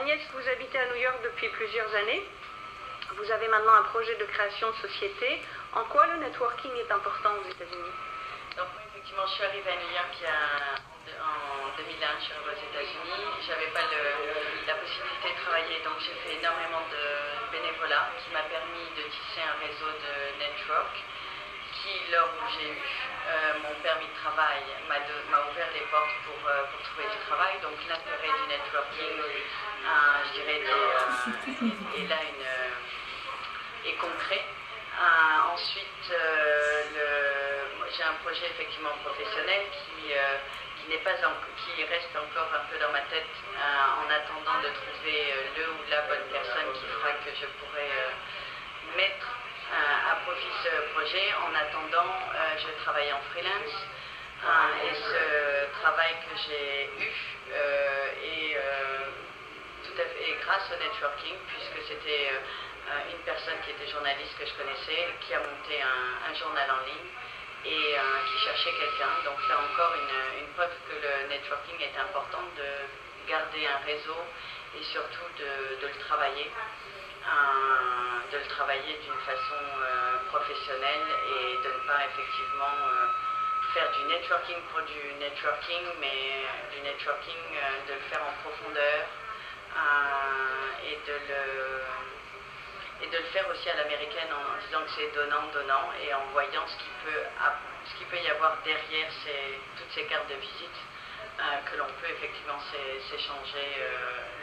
Agnès, vous habitez à New York depuis plusieurs années. Vous avez maintenant un projet de création de société. En quoi le networking est important aux États-Unis? Donc moi, effectivement, je suis arrivée à New York en 2001, je suis arrivée aux États-Unis. Je n'avais pas la possibilité de travailler, donc j'ai fait énormément de bénévolat qui m'a permis de tisser un réseau de network qui, lors où j'ai eu mon permis de travail, m'a ouvert les portes pour trouver du travail. Donc l'intérêt du networking, je dirais, est là est concret. Ensuite, j'ai un projet effectivement professionnel qui reste encore un peu dans ma tête en attendant de trouver le ou la bonne personne qui fera que je pourrai mettre à profit ce projet. En attendant, je travaille en freelance et ce travail que j'ai eu est tout à fait grâce au networking, puisque c'était une personne qui était journaliste que je connaissais, qui a monté un journal en ligne et qui cherchait quelqu'un. Donc là encore une preuve que le networking est important, de garder un réseau et surtout de le travailler. D'une façon professionnelle et de ne pas effectivement faire du networking pour du networking, mais du networking, de le faire en profondeur et de le faire aussi à l'américaine en disant que c'est donnant-donnant et en voyant ce qu'il peut y avoir derrière toutes ces cartes de visite que l'on peut effectivement s'échanger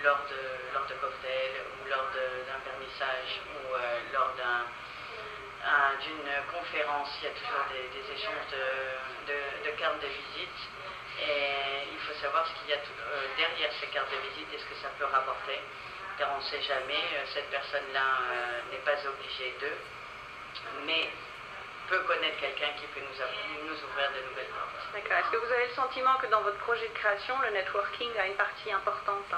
lors de cocktails ou lors d'un vernissage ou lors d'une conférence. Il y a toujours des échanges de cartes de visite et il faut savoir ce qu'il y a derrière ces cartes de visite et ce que ça peut rapporter, car on ne sait jamais, cette personne-là n'est pas obligée d'eux, mais peut connaître quelqu'un qui peut nous ouvrir de nouvelles portes. D'accord. Est-ce que vous avez le sentiment que dans votre projet de création, le networking a une partie importante?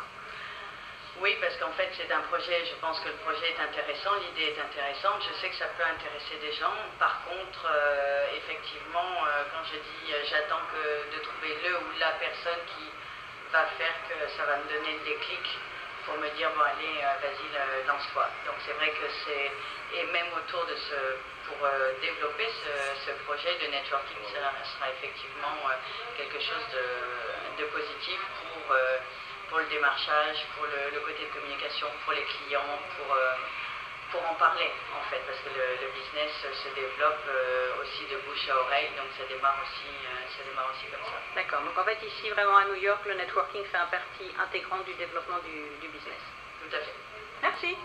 Oui, parce qu'en fait, c'est un projet, je pense que le projet est intéressant, l'idée est intéressante, je sais que ça peut intéresser des gens. Par contre, effectivement, quand je dis j'attends de trouver le ou la personne qui va faire que ça va me donner le déclic pour me dire, bon allez, vas-y, lance-toi. Donc c'est vrai que et même autour de pour développer ce projet de networking, ça sera effectivement quelque chose de positif pour le démarchage, pour le côté de communication, pour les clients, pour en parler en fait, parce que le business se développe aussi de bouche à oreille, donc ça démarre aussi comme ça. D'accord, donc en fait ici vraiment à New York, le networking fait partie intégrante du développement du business. Tout à fait. Merci.